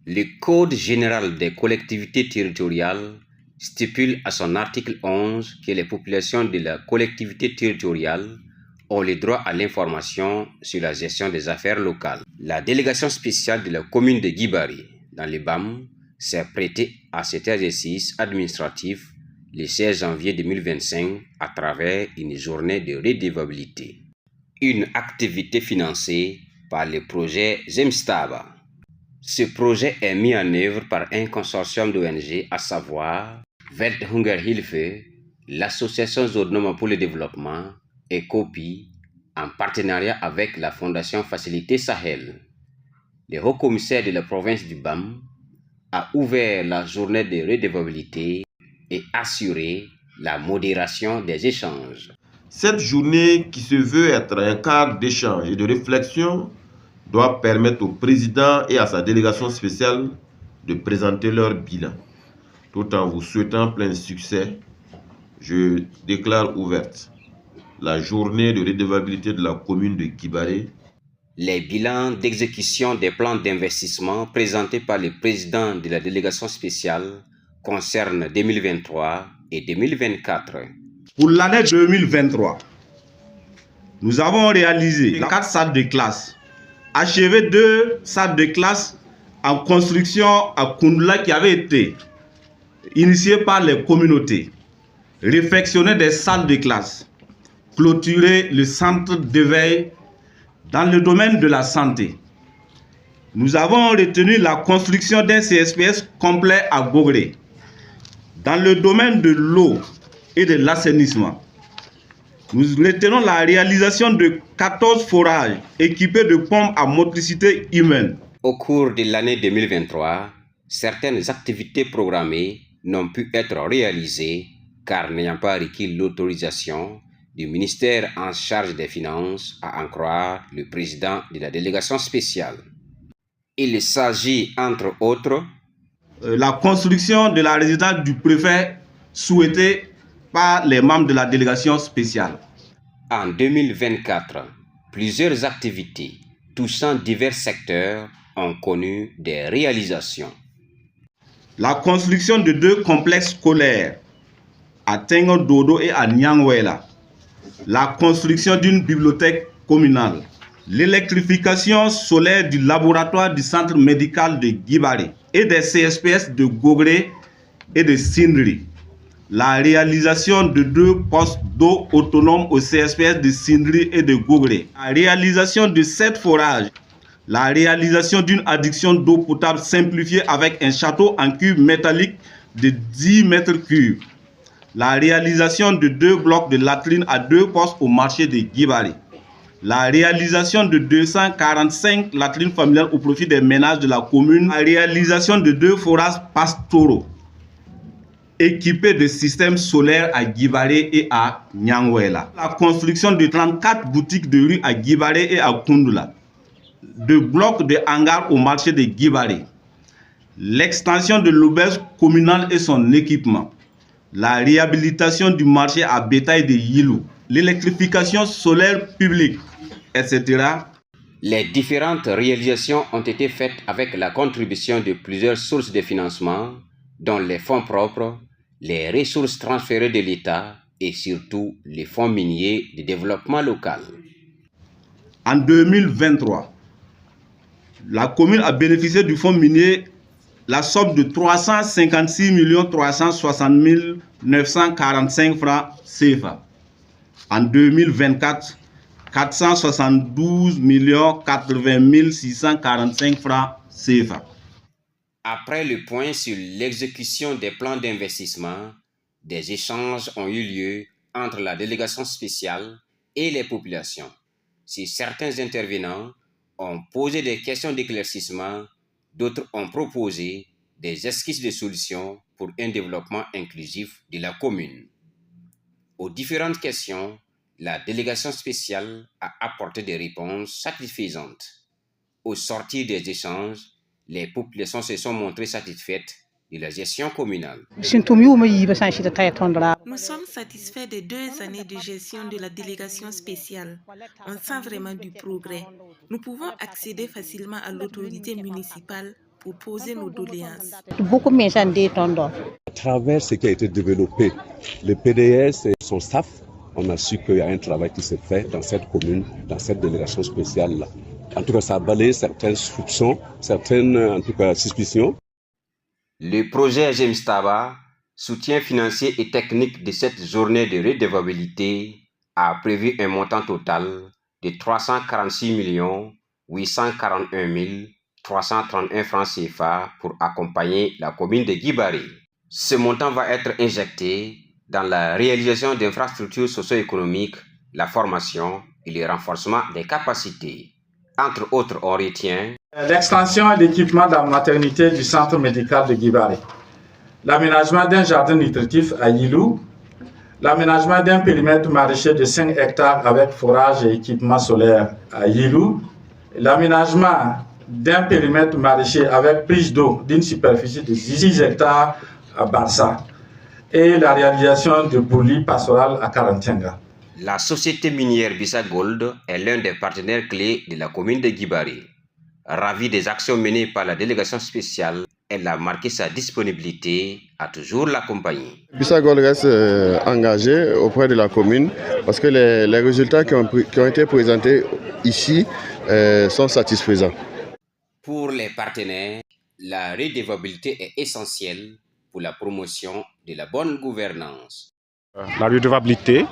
Le Code général des collectivités territoriales stipule à son article 11 que les populations de la collectivité territoriale ont le droit à l'information sur la gestion des affaires locales. La délégation spéciale de la commune de Guibari, dans le BAM, s'est prêtée à cet exercice administratif le 16 janvier 2025 à travers une journée de redevabilité. Une activité financée par le projet Zemstaba. Ce projet est mis en œuvre par un consortium d'ONG, à savoir Welthungerhilfe, l'Association Zodnoma pour le développement et COPI, en partenariat avec la Fondation Facilité Sahel. Le haut-commissaire de la province du BAM a ouvert la journée de redevabilité et assuré la modération des échanges. Cette journée, qui se veut être un cadre d'échange et de réflexion, doit permettre au président et à sa délégation spéciale de présenter leur bilan. Tout en vous souhaitant plein succès, je déclare ouverte la journée de redevabilité de la commune de Guibari. Les bilans d'exécution des plans d'investissement présentés par le président de la délégation spéciale concernent 2023 et 2024. Pour l'année 2023, nous avons réalisé 4 salles de classe, achevé 2 salles de classe en construction à Koundla qui avait été initiée par les communautés, réfectionné des salles de classe, clôturé le centre d'éveil dans le domaine de la santé. Nous avons retenu la construction d'un CSPS complet à Gogré. Dans le domaine de l'eau et de l'assainissement, nous retenons la réalisation de 14 forages équipés de pompes à motricité humaine. Au cours de l'année 2023, certaines activités programmées n'ont pu être réalisées car n'ayant pas requis l'autorisation du ministère en charge des Finances, à en croire le président de la délégation spéciale. Il s'agit, entre autres, la construction de la résidence du préfet souhaitée par les membres de la délégation spéciale. En 2024, plusieurs activités touchant divers secteurs ont connu des réalisations. La construction de 2 complexes scolaires à Tengo Dodo et à Nyangwela. La construction d'une bibliothèque communale. L'électrification solaire du laboratoire du centre médical de Guibari et des CSPS de Gogré et de Sindri. La réalisation de 2 postes d'eau autonomes au CSPS de Sindri et de Gogré. La réalisation de 7 forages. La réalisation d'une adduction d'eau potable simplifiée avec un château en cube métallique de 10 mètres cubes. La réalisation de 2 blocs de latrines à 2 postes au marché de Guibari. La réalisation de 245 latrines familiales au profit des ménages de la commune. La réalisation de 2 forages pastoraux équipés de systèmes solaires à Guibari et à Nyangwela. La construction de 34 boutiques de rue à Guibari et à Koundula. De blocs de hangars au marché de Guibari. L'extension de l'auberge communale et son équipement. La réhabilitation du marché à bétail de Yilou, l'électrification solaire publique, etc. Les différentes réalisations ont été faites avec la contribution de plusieurs sources de financement, dont les fonds propres, les ressources transférées de l'État et surtout les fonds miniers de développement local. En 2023, la commune a bénéficié du fonds minier la somme de 356 360 945 francs CFA. En 2024, 472 80 645 francs CFA. Après le point sur l'exécution des plans d'investissement, des échanges ont eu lieu entre la délégation spéciale et les populations. Si certains intervenants ont posé des questions d'éclaircissement, d'autres ont proposé des esquisses de solutions pour un développement inclusif de la commune. Aux différentes questions, la délégation spéciale a apporté des réponses satisfaisantes. Au sortir des échanges, les populations se sont montrées satisfaites de la gestion communale. Nous sommes satisfaits des 2 années de gestion de la délégation spéciale. On sent vraiment du progrès. Nous pouvons accéder facilement à l'autorité municipale pour poser nos doléances. À travers ce qui a été développé, le PDS et son staff, on a su qu'il y a un travail qui se fait dans cette commune, dans cette délégation spéciale-là. En tout cas, ça a balayé certains soupçons, certaines en tout cas, suspicions. Le projet James Taba, soutien financier et technique de cette journée de redevabilité, a prévu un montant total de 346 841 331 francs CFA pour accompagner la commune de Guibari. Ce montant va être injecté dans la réalisation d'infrastructures socio-économiques, la formation et le renforcement des capacités. Entre autres, on retient l'extension et l'équipement de la maternité du centre médical de Guibari, l'aménagement d'un jardin nutritif à Yilou, l'aménagement d'un périmètre maraîcher de 5 hectares avec forage et équipement solaire à Yilou, l'aménagement d'un périmètre maraîcher avec prise d'eau d'une superficie de 6 hectares à Barça et la réalisation de boulis pastorales à Karantenga. La société minière Bissa Gold est l'un des partenaires clés de la commune de Guibari. Ravi des actions menées par la délégation spéciale, elle a marqué sa disponibilité à toujours l'accompagner. Bissa Gold reste engagé auprès de la commune parce que les résultats qui ont été présentés ici sont satisfaisants. Pour les partenaires, la redevabilité est essentielle pour la promotion de la bonne gouvernance. La redevabilité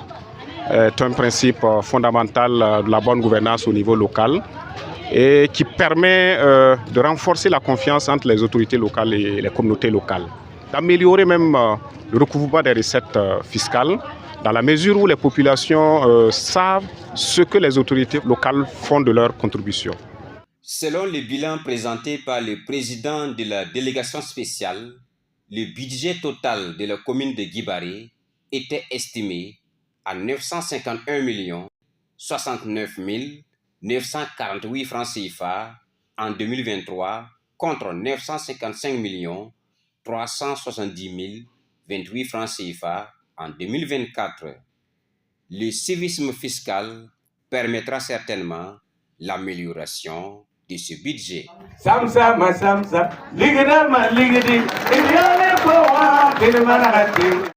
est un principe fondamental de la bonne gouvernance au niveau local et qui permet de renforcer la confiance entre les autorités locales et les communautés locales, d'améliorer même le recouvrement des recettes fiscales dans la mesure où les populations savent ce que les autorités locales font de leurs contributions. Selon le bilan présenté par le président de la délégation spéciale, le budget total de la commune de Guibari était estimé à 951 069 948 francs CFA en 2023 contre 955 370 028 francs CFA en 2024. Le civisme fiscal permettra certainement l'amélioration de ce budget.